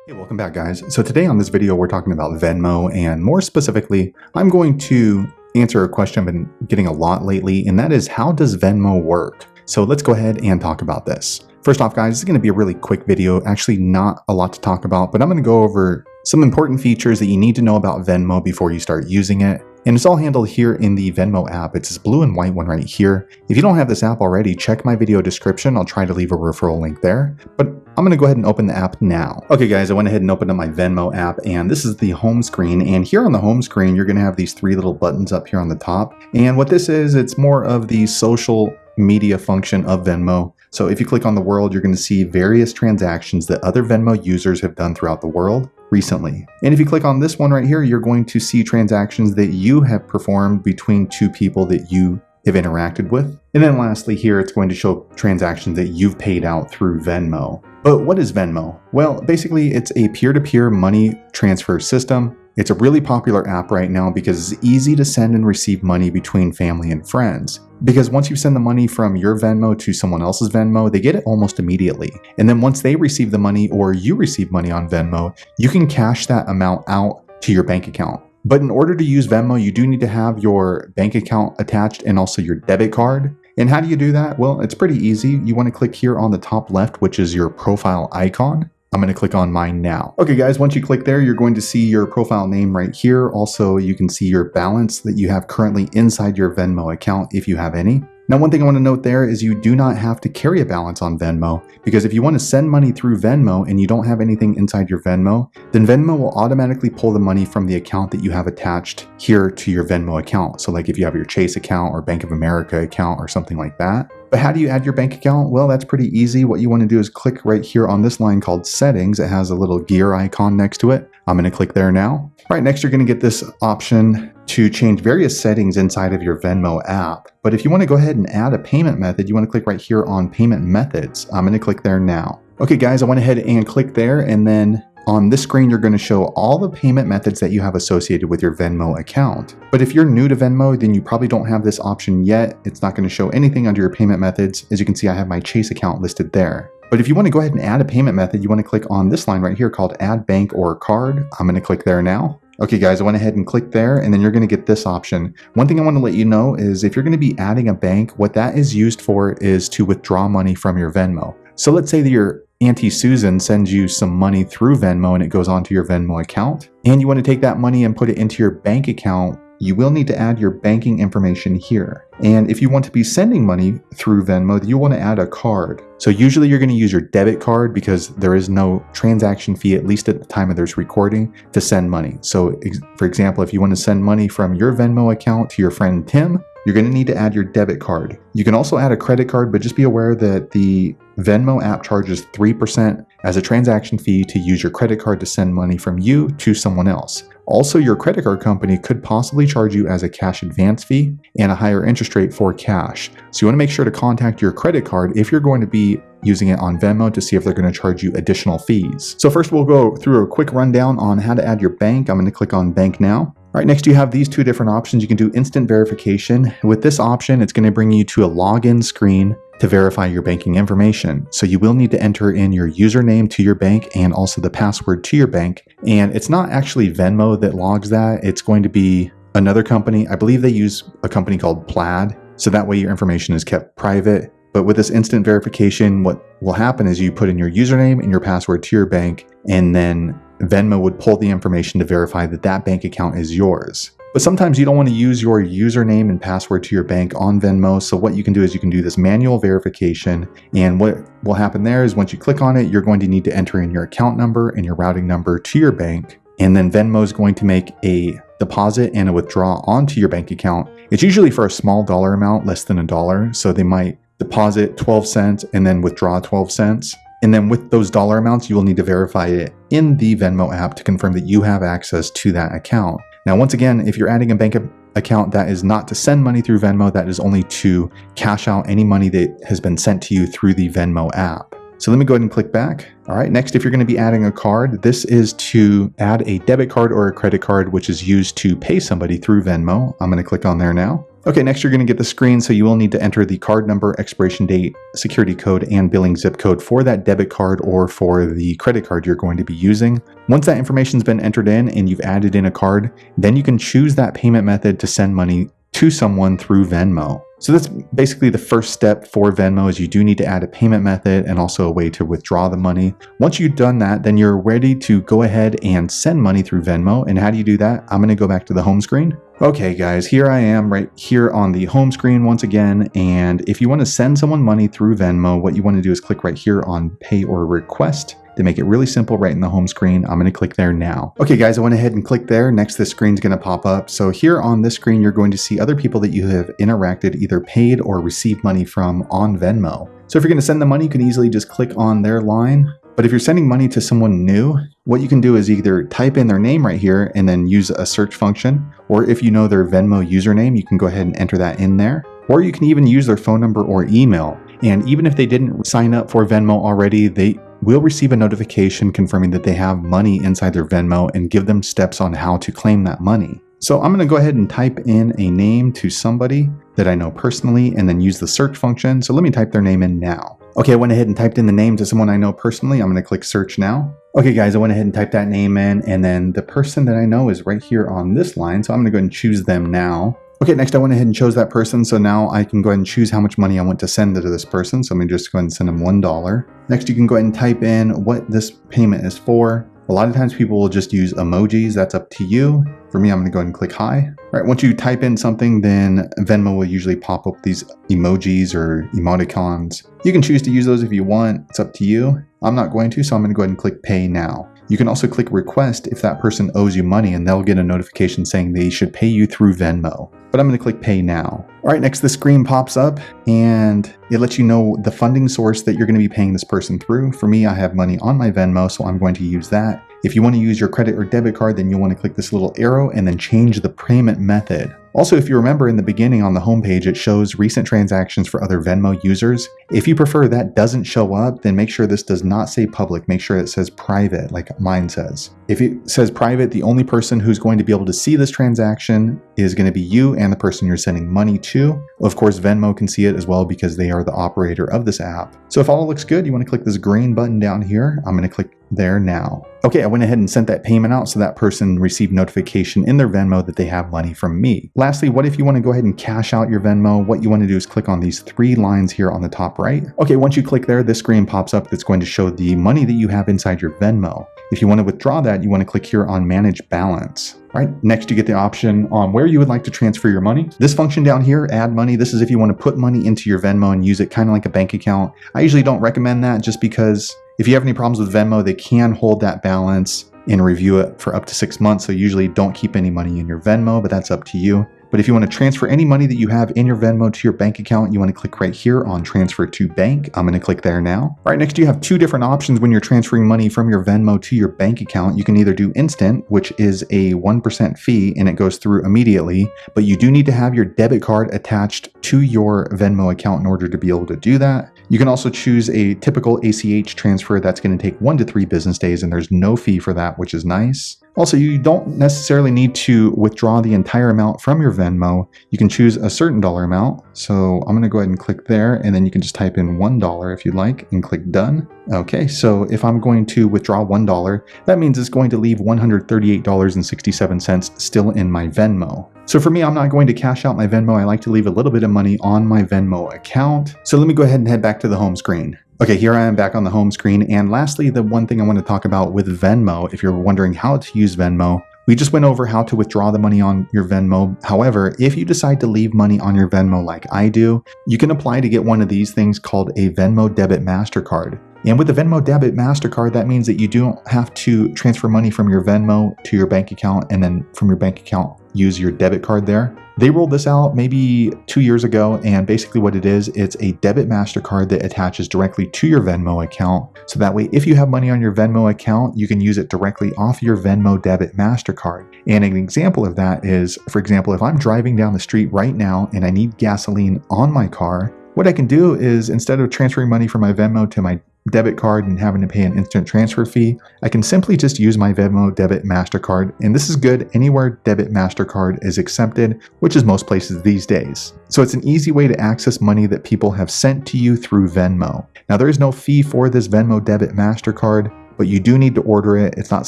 Hey, welcome back guys. So today on this video we're talking about Venmo, and more specifically I'm going to answer a question I've been getting a lot lately, and that is, how does Venmo work? So let's go ahead and talk about this. First off guys, this is going to be a really quick video, actually not a lot to talk about, but I'm going to go over some important features that you need to know about Venmo before you start using it. And it's all handled here in the Venmo app. It's this blue and white one right here. If you don't have this app already, check my video description. I'll try to leave a referral link there. But I'm going to go ahead and open the app now. Okay guys, I went ahead and opened up my Venmo app, and this is the home screen. And here on the home screen, you're going to have these three little buttons up here on the top. And what this is, it's more of the social media function of Venmo. So if you click on the world, you're going to see various transactions that other Venmo users have done throughout the world recently. And if you click on this one right here, you're going to see transactions that you have performed between two people that you have interacted with. And then lastly here, it's going to show transactions that you've paid out through Venmo. But what is Venmo? Well, basically it's a peer-to-peer money transfer system. It's a really popular app right now because it's easy to send and receive money between family and friends. Because once you send the money from your Venmo to someone else's Venmo, they get it almost immediately. And then once they receive the money or you receive money on Venmo, you can cash that amount out to your bank account. But in order to use Venmo, you do need to have your bank account attached and also your debit card. And how do you do that? Well, it's pretty easy. You want to click here on the top left, which is your profile icon. I'm going to click on mine now. Okay guys, once you click there, you're going to see your profile name right here. Also, you can see your balance that you have currently inside your Venmo account if you have any. Now, one thing I want to note there is you do not have to carry a balance on Venmo, because if you want to send money through Venmo and you don't have anything inside your Venmo, then Venmo will automatically pull the money from the account that you have attached here to your Venmo account. So like if you have your Chase account or Bank of America account or something like that. But how do you add your bank account? Well, that's pretty easy. What you want to do is click right here on this line called settings. It has a little gear icon next to it. I'm going to click there now. All right, next you're going to get this option to change various settings inside of your Venmo app. But if you want to go ahead and add a payment method, you want to click right here on payment methods. I'm going to click there now. Okay guys, I went ahead and clicked there, and then on this screen, you're going to show all the payment methods that you have associated with your Venmo account. But if you're new to Venmo, then you probably don't have this option yet. It's not going to show anything under your payment methods. As you can see, I have my Chase account listed there. But if you want to go ahead and add a payment method, you want to click on this line right here called Add Bank or Card. I'm going to click there now. Okay guys, I went ahead and clicked there, and then you're going to get this option. One thing I want to let you know is if you're going to be adding a bank, what that is used for is to withdraw money from your Venmo. So let's say that your Auntie Susan sends you some money through Venmo and it goes onto your Venmo account, and you want to take that money and put it into your bank account. You will need to add your banking information here. And if you want to be sending money through Venmo, you want to add a card. So usually you're going to use your debit card because there is no transaction fee, at least at the time of this recording, to send money. So for example, if you want to send money from your Venmo account to your friend Tim, you're going to need to add your debit card. You can also add a credit card, but just be aware that the Venmo app charges 3% as a transaction fee to use your credit card to send money from you to someone else. Also, your credit card company could possibly charge you as a cash advance fee and a higher interest rate for cash. So you want to make sure to contact your credit card if you're going to be using it on Venmo to see if they're going to charge you additional fees. So first we'll go through a quick rundown on how to add your bank. I'm going to click on Bank Now. All right, next you have these two different options. You can do instant verification. With this option, it's going to bring you to a login screen to verify your banking information. So you will need to enter in your username to your bank and also the password to your bank. And it's not actually Venmo that logs that. It's going to be another company. I believe they use a company called Plaid. So that way your information is kept private. But with this instant verification, what will happen is you put in your username and your password to your bank, and then Venmo would pull the information to verify that that bank account is yours. But sometimes you don't want to use your username and password to your bank on Venmo. So what you can do is you can do this manual verification. And what will happen there is once you click on it, you're going to need to enter in your account number and your routing number to your bank. And then Venmo is going to make a deposit and a withdrawal onto your bank account. It's usually for a small dollar amount, less than $1. So they might deposit 12 cents and then withdraw 12 cents. And then with those dollar amounts, you will need to verify it in the Venmo app to confirm that you have access to that account. Now, once again, if you're adding a bank account, that is not to send money through Venmo, that is only to cash out any money that has been sent to you through the Venmo app. So let me go ahead and click back. All right, next, if you're going to be adding a card, this is to add a debit card or a credit card, which is used to pay somebody through Venmo. I'm going to click on there now. Okay, next you're going to get the screen, so you will need to enter the card number, expiration date, security code, and billing zip code for that debit card or for the credit card you're going to be using. Once that information's been entered in and you've added in a card, then you can choose that payment method to send money to someone through Venmo. So that's basically the first step for Venmo, is you do need to add a payment method and also a way to withdraw the money. Once you've done that, then you're ready to go ahead and send money through Venmo. And how do you do that? I'm going to go back to the home screen. Okay guys, here I am right here on the home screen once again. And if you want to send someone money through Venmo, what you want to do is click right here on pay or request. To make it really simple right in the home screen, I'm going to click there now. Okay guys, I went ahead and clicked there. Next, this screen's going to pop up. So here on this screen, you're going to see other people that you have interacted, either paid or received money from on Venmo. So if you're going to send them money, you can easily just click on their line. But if you're sending money to someone new, what you can do is either type in their name right here and then use a search function, or if you know their Venmo username, you can go ahead and enter that in there. Or you can even use their phone number or email. And even if they didn't sign up for Venmo already, they will receive a notification confirming that they have money inside their Venmo and give them steps on how to claim that money. So I'm going to go ahead and type in a name to somebody that I know personally and then use the search function. So let me type their name in now. Okay, I went ahead and typed in the name to someone I know personally. I'm going to click search now. Okay guys, I went ahead and typed that name in, and then the person that I know is right here on this line. So I'm going to go ahead and choose them now. Okay, next I went ahead and chose that person. So now I can go ahead and choose how much money I want to send to this person. So I'm going to just go ahead and send them $1. Next, you can go ahead and type in what this payment is for. A lot of times people will just use emojis. That's up to you. For me, I'm going to go ahead and click hi. All right, once you type in something, then Venmo will usually pop up these emojis or emoticons. You can choose to use those if you want. It's up to you. I'm not going to, so I'm going to go ahead and click pay now. You can also click request if that person owes you money, and they'll get a notification saying they should pay you through Venmo. But I'm going to click pay now. All right, next the screen pops up and it lets you know the funding source that you're going to be paying this person through. For me, I have money on my Venmo, so I'm going to use that. If you want to use your credit or debit card, then you'll want to click this little arrow and then change the payment method. Also, if you remember in the beginning on the homepage, it shows recent transactions for other Venmo users. If you prefer that doesn't show up, then make sure this does not say public. Make sure it says private, like mine says. If it says private, the only person who's going to be able to see this transaction is going to be you and the person you're sending money to. Of course, Venmo can see it as well because they are the operator of this app. So if all looks good, you want to click this green button down here. I'm going to click there now. Okay, I went ahead and sent that payment out so that person received notification in their Venmo that they have money from me. Lastly, what if you want to go ahead and cash out your Venmo? What you want to do is click on these 3 lines here on the top right. Okay, once you click there, this screen pops up that's going to show the money that you have inside your Venmo. If you want to withdraw that, you want to click here on manage balance. All right, next you get the option on where you would like to transfer your money. This function down here, add money, this is if you want to put money into your Venmo and use it kind of like a bank account. I usually don't recommend that just because if you have any problems with Venmo, they can hold that balance and review it for up to 6 months. So usually don't keep any money in your Venmo, but that's up to you. But if you want to transfer any money that you have in your Venmo to your bank account, you want to click right here on transfer to bank. I'm going to click there now. All right, next you have 2 different options when you're transferring money from your Venmo to your bank account. You can either do instant, which is a 1% fee and it goes through immediately, but you do need to have your debit card attached to your Venmo account in order to be able to do that. You can also choose a typical ACH transfer that's going to take 1 to 3 business days and there's no fee for that, which is nice. Also, you don't necessarily need to withdraw the entire amount from your Venmo. You can choose a certain dollar amount. So I'm going to go ahead and click there, and then you can just type in $1 if you'd like and click done. Okay, so if I'm going to withdraw $1, that means it's going to leave $138.67 still in my Venmo. So for me, I'm not going to cash out my Venmo. I like to leave a little bit of money on my Venmo account. So let me go ahead and head back to the home screen. Okay, here I am back on the home screen. And lastly, the one thing I want to talk about with Venmo, if you're wondering how to use Venmo, we just went over how to withdraw the money on your Venmo. However, if you decide to leave money on your Venmo like I do, you can apply to get one of these things called a Venmo Debit MasterCard. And with the Venmo Debit MasterCard, that means that you don't have to transfer money from your Venmo to your bank account and then from your bank account use your debit card there. They rolled this out maybe 2 years ago, and basically what it is, it's a debit MasterCard that attaches directly to your Venmo account. So that way, if you have money on your Venmo account, you can use it directly off your Venmo Debit MasterCard. And an example of that is, for example, if I'm driving down the street right now and I need gasoline on my car, what I can do is instead of transferring money from my Venmo to my debit card and having to pay an instant transfer fee, I can simply just use my Venmo debit MasterCard, and this is good anywhere debit MasterCard is accepted, which is most places these days. So it's an easy way to access money that people have sent to you through Venmo. Now there is no fee for this Venmo debit MasterCard, but you do need to order it. It's not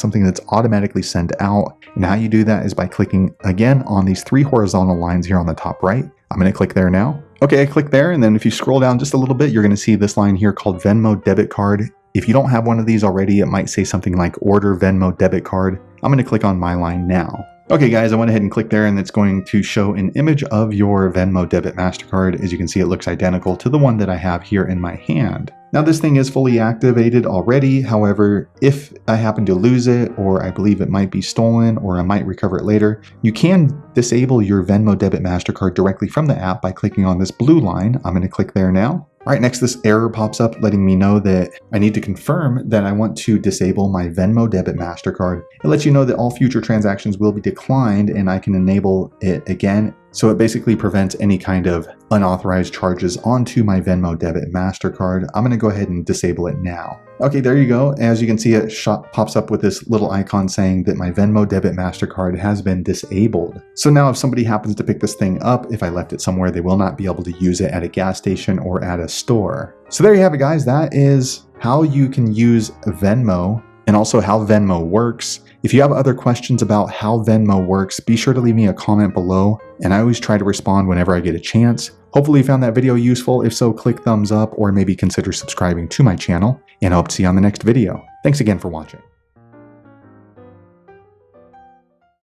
something that's automatically sent out. And how you do that is by clicking again on these 3 horizontal lines here on the top right. I'm going to click there now. Okay, I click there, and then if you scroll down just a little bit, you're going to see this line here called Venmo debit card. If you don't have one of these already, it might say something like order Venmo debit card. I'm going to click on my line now. Okay guys, I went ahead and clicked there, and it's going to show an image of your Venmo debit MasterCard. As you can see, it looks identical to the one that I have here in my hand. Now this thing is fully activated already. However, if I happen to lose it, or I believe it might be stolen, or I might recover it later, you can disable your Venmo debit MasterCard directly from the app by clicking on this blue line. I'm going to click there now. All right, next this error pops up letting me know that I need to confirm that I want to disable my Venmo debit MasterCard. It lets you know that all future transactions will be declined and I can enable it again. So it basically prevents any kind of unauthorized charges onto my Venmo debit MasterCard. I'm going to go ahead and disable it now. Okay, there you go. As you can see, it pops up with this little icon saying that my Venmo debit MasterCard has been disabled. So now if somebody happens to pick this thing up, if I left it somewhere, they will not be able to use it at a gas station or at a store. So there you have it, guys. That is how you can use Venmo and also how Venmo works. If you have other questions about how Venmo works, be sure to leave me a comment below, and I always try to respond whenever I get a chance. Hopefully you found that video useful. If so, click thumbs up or maybe consider subscribing to my channel, and I hope to see you on the next video. Thanks again for watching.